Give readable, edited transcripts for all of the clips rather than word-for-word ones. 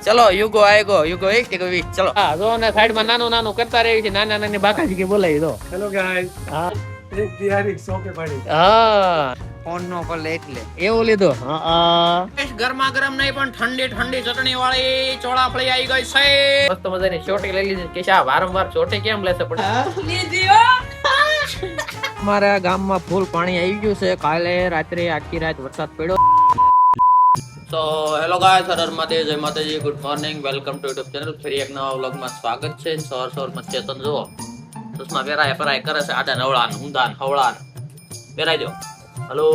ચલો યુગો આયગો યુગો 1 થી 20 ચલો હા જો ને સાઈડ માં નાનું નાનું કરતા રહી છે નાના નાની બાકાજી કે બોલાવી દો હેલો ગાઈસ હા એક બિહારી સોકે પડી હા ફોન નો પર એટલે એવું લીધો હા ગરમા ગરમ નહીં પણ ઠંડી ઠંડી ચટણી વાળી ચોળાફળી આવી ગઈ છે મસ્ત મજાની ચોટી લઈ લીધી કે શા વારંવાર ચોટી કેમ લેશે પણ અમારા ગામમાં ફૂલ પાણી આવી ગયું છે કાલે રાત્રે આખી રાત વરસાદ પડ્યો so hello guys Har Har Mahadev જય માતાજી good morning welcome to YouTube channel ફરી એક નવા વ્લોગમાં સ્વાગત છે સવાર માં ચેતન જો ચશ્મા વેરાય પરાય કરે છે આડા નવળાન ઊંધાન હવળાન વેરાઈ દો હેલો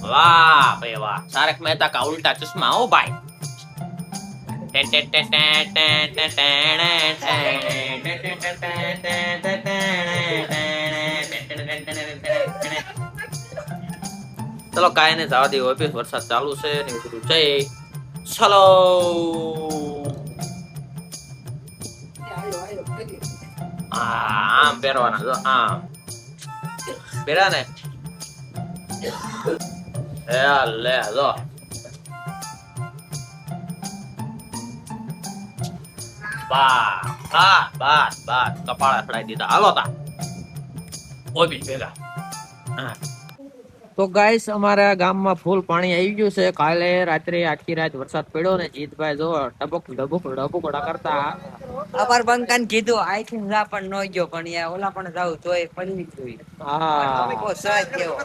वाह भाई वाह तारक मेहता का उल्टा चश्मा हो भाई चलो काय ने जवा दी ऑफिस वरसाद चालू છે ને બધું છે ચલો આમ પહેરવાના જો આમ પહેરા ને લે જો બસ કપાળા ફડાઈ દીધા હાલો તા ઓબી ભેગા તો ગાઈસ અમારા ગામમાં ફૂલ પાણી આવી ગયું છે કાલે રાત્રે આખી રાત વરસાદ પડ્યો ને જીતભાઈ જો ડબુકડા કરતા અપર બંકન કીધું આઈ થિંક જા પણ નો ગયો પણ યા ઓલા પણ જાવ તોય પડી જોઈ હા કો સજ કેવો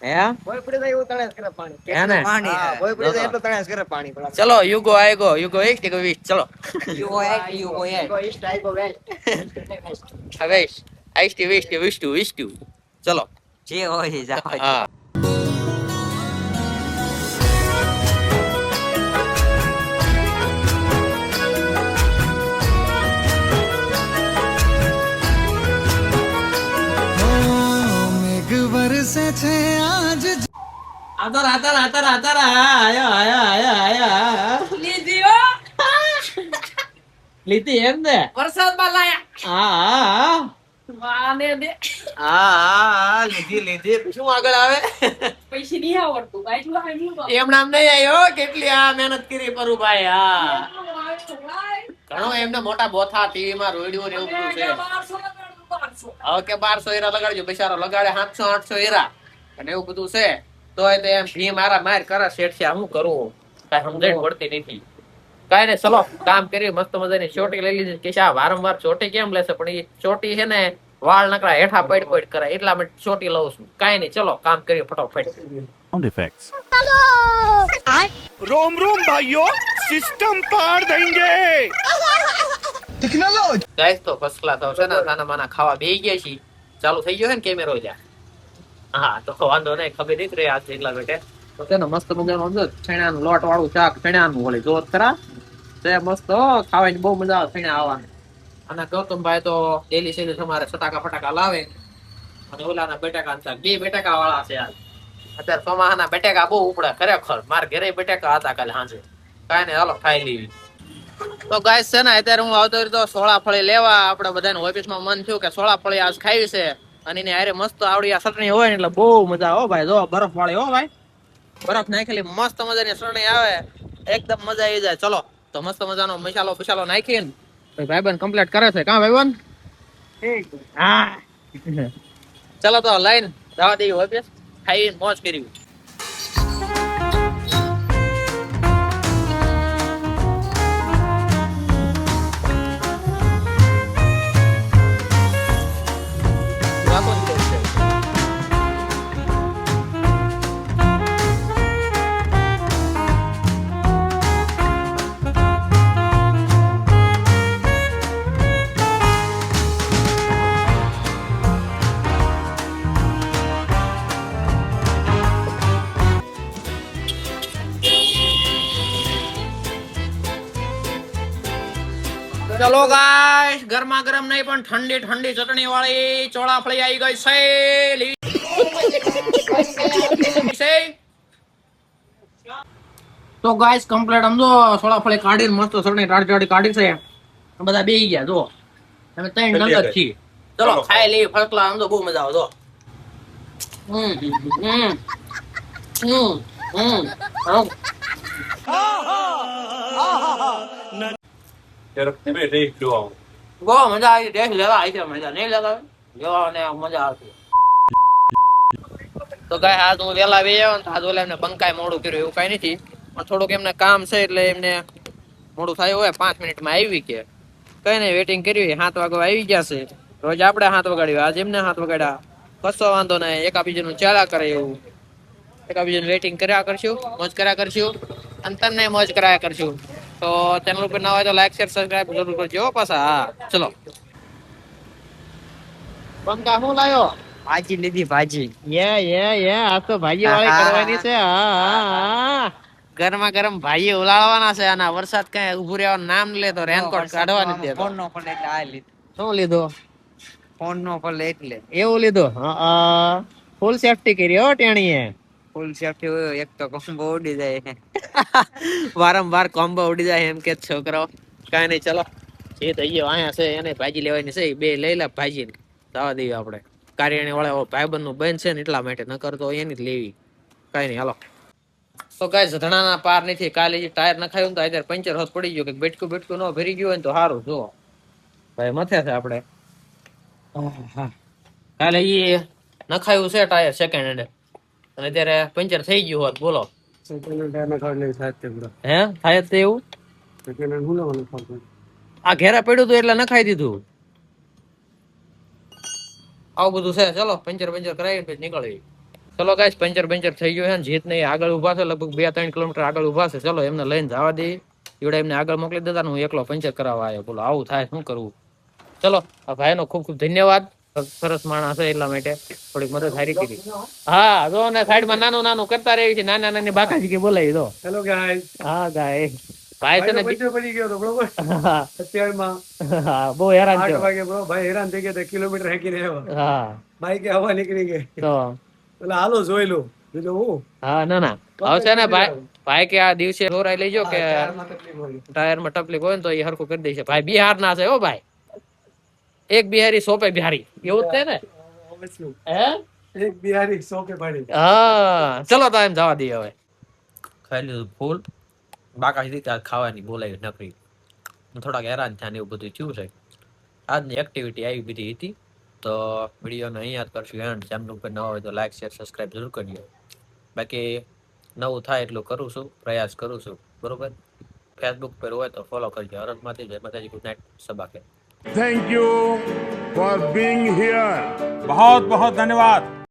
હે કોઈ પડી જાય એવું તણેસ કરે પાણી હે ને પાણી હા કોઈ પડી જાય એટલું તણેસ કરે પાણી ચલો યુગો આયગો યુગો 1 થી 20 ચલો યુ ઓય કોઈ સ્ટાઈલ કો વેસ્ટ હવે 1 થી 20 ચલો જે હોય જાવ હા લીધી એમ ને વરસાદ માં લાયા હા લીધી શું આગળ આવે પૈસા નહીં આવડતું એમ નામ નહીં આવ્યો કેટલી આ મહેનત કરી પરું ભાઈ હા ઘણો એમને મોટા બોથા ટીવી માં રોડ્યું ને એવું બધું છે હવે કે 1200 હીરા લગાડજો બિચારો લગાડે 700-800 હીરા અને એવું બધું છે તોય તો એમ ભી મારા માર કરે શેઠ છે હું કરું કઈ સમજણ પડતી નથી કઈ ને ચલો કામ કરી મસ્ત મજાની ચોટી લઈ લીધી કે શા વારંવાર ચોટી કેમ લેશે પણ એ ચોટી છે ને વાળ નકરા હેઠા પડ કરે એટલા માટે ચોટી લઉં છું કઈ નહીં ચલો કામ કરીએ ફટાફટ Sound effects. रोम रोम भाइयों सिस्टम पार देंगे ગાઈસ તો ફર્સ્ટ ક્લાસ આવશે ને નાના માના ખાવા બેહી ગયા છીએ ચાલુ થઈ ગયો છે ને કેમેરો જ્યાં હા તો વાંધો નહીં ખબર નહીં રહી આજ એકલા બેઠે તો તેનો મસ્ત મજાનો છેણાનું લોટ વાળું શાક છેણાનું ઓલી જોત કરા તે મસ્ત ખાવાની બહુ મજા આવે છેણા આવવાની અને ગૌતમભાઈ તો ડેલી છે તમારે સટાકા ફટાકા લાવે અને ઓલાના બટાકા શાક બે બટાકા વાળા છે યાર અત્યારે સોમાહાના બટાકા બહુ ઉપડે ખરેખર માર ઘરે બટાકા હતા કાલે સાંજે કાંઈ નહીં હાલો ખાઈ લેવી તો ગાઈસ છે ને અત્યારે હું આવતો તો સોળાફળી લેવા આપણે બધાને ઓફિસમાં મન થયું કે સોળાફળી આજ ખાવી છે અને એની હારે મસ્ત આવડી આ ચટણી હોય ને એટલે બહુ મજા હો ભાઈ જો બરફ વાળી હો ભાઈ બરફ નાખેલી મસ્ત મજાની ચટણી આવે એકદમ મજા આવી જાય ચલો તો મસ્ત મજાનો મસાલો નાખીને ભાઈબંધ કમ્પ્લીટ કરે છે કા ભાઈબંધ હા ચલો તો લાઈન જવા દેવી ઓફિસ ખાઈ મોજ કરી ચલો ગાઈસ ગરમા ગરમ નહીં પણ ઠંડી ઠંડી ચટણી વાળી ચોળાફળી આવી ગઈ છે તો ગાઈસ કમ્પ્લીટ સમજો ચોળાફળી કાઢીને મસ્ત ચટણી ટાડી કાઢી છે બધા બેહી ગયા જો તમે ત્રણ નંબર છી ચલો ખાઈ લેવી ફર્સ્ટ ક્લાસ સમજો બહુ મજા આવે જો બહુ મજા આવી. ટેસ્ટ લેવા આવી છે. મજા નહીં લગાવે લેવાને મજા આવતી. તો ગાય આજ હું વેલા આવી આવ્યો ને આજ ઓલા એમને બંકાય મોડું કર્યું એવું કઈ નથી, પણ થોડુંક એમને કામ છે એટલે એમને મોડું થયું હોય. 5 મિનિટમાં આવી કે કઈ નહીં વેટિંગ કરવી. 7 વાગે આવી ગયા છે. રોજ આપણે 7 વગાડ્યું, આજ એમને 7 વગાડ્યા. કશો વાંધો નહીં. એકાબીજાનું ચાલ્યા કરે એવું. એકાબીજાનું વેટિંગ કર્યા કરશું, મોજ કર્યા કરશું અને તમને મોજ કરાયા કરશું. તો ચેનલ ઉપર ના હોય તો લાઈક શેર સબસ્ક્રાઇબ જરૂર કરજો પાછા. હા ચલો બંકા શું લાયો? ભાજી લીધી ભાજી. આ તો ભાજી વાળી કરવાની છે. ગરમા ગરમ ભાજી ઉલાળવાના છે. આના વરસાદ કઈ ઉભું રહેવાનું નામ લે તો રેનકોટ કાઢવાની જ દેતો. ફોન નો ફોન એટલે આ લીધું. શું લીધો? ફોન નો ફોન એટલે એવું લીધું? ફૂલ સેફટી કરી હો ટેણીએ. ફૂલ સેફટી હોય. એક તો કોમ્બો ઉડી જાય. વારંવાર કોમ્બો ઉડી જાય એમ કે છોકરો. કઈ નહીં ચલો જે થઈ ગયો અહીંયા છે એને ભાજી લેવાની છે. બે લઈ લે ભાજી જવા દઈએ આપણે. કાર્યાણી વાળા ભાઈબંધ નું બેન છે ને એટલા માટે, નકર તો એની જ લેવી. કઈ નહીં હાલો. તો કઈ ઝધણાના પાર નથી. કાલે જે ટાયર નખાયું તો અત્યારે પંચર હોત પડી ગયું કે બેટકું ન ભરી ગયું હોય ને તો સારું. જો ભાઈ મથે છે આપણે. કાલે એ નખાયું છે ટાયર સેકન્ડ હેન્ડ અને અત્યારે પંચર થઈ ગયું હોત. બોલો હે થાય જ એવું? આ ઘેરા પડ્યું હતું એટલે નખાઈ દીધું. આવું બધું છે. ચલો પંચર કરાવી પછી નીકળી. ચલો ગાઈસ પંચર થઈ ગયું છે ને જીત નહીં આગળ ઉભા છે. લગભગ 2-3 કિલોમીટર આગળ ઉભા છે. ચલો એમને લઈને જવા દઈએ. એવડે એમને આગળ મોકલી દેતા ને હું એકલો પંચર કરાવવા આવ્યો. બોલો આવું થાય શું કરવું. ચલો આ ભાઈનો ખૂબ ખૂબ ધન્યવાદ. સરસ માણસ છે એટલા માટે થોડીક મદદ સારી કરી. હા જો ને સાઈડમાં નાનું કરતા રહી છે. નાની બાકાજી કે બોલાવી દો. Hello guys. હા ગાય ભાઈ છે ને પડી ગયો તો બરોબર. હા અત્યારમાં હા બહુ હેરાન 8 થયો. વાગે બ્રો ભાઈ હેરાન થઈ ગયા તો કિલોમીટર હેકીને આવ્યો. હા બાઈક હવા નીકળી ગઈ. તો એટલે હાલો જોઈ લો બીજું હું હા ના હવે છે ને ભાઈ કે આ દિવસે ઢોરાઈ લેજો કે ટાયરમાં તકલીફ હોય. ટાયરમાં તકલીફ હોય ને તો એ હરખું કરી દેશે. ભાઈ બિહાર ના છે હો ભાઈ. એક બિહારી સોપે બિહારી એવું જ છે ને. Obviously. હે એક બિહારી 100 કે પાડી. હા ચલો તો એમ જવા દઈએ હવે. ખાઈ લીધું ફૂલ. બાકાજી હતી ત્યાં ખાવાની બોલાવી નકરી. થોડાક હેરાન થયા ને એવું બધું થયું છે. આજની એક્ટિવિટી આવી બધી હતી. તો વિડીયોને અહીંયા જ કરશું એન્ડ. ચેનલ ઉપર નવા હોય તો લાઈક શેર સબસ્ક્રાઇબ જરૂર કરજો. બાકી નવું થાય એટલું કરું છું, પ્રયાસ કરું છું બરોબર. ફેસબુક પર હોય તો ફોલો કરજો. હરત માંથી જય માતાજી, good night, Saba Kher. Thank you for being here. बहुत बहुत धन्यवाद.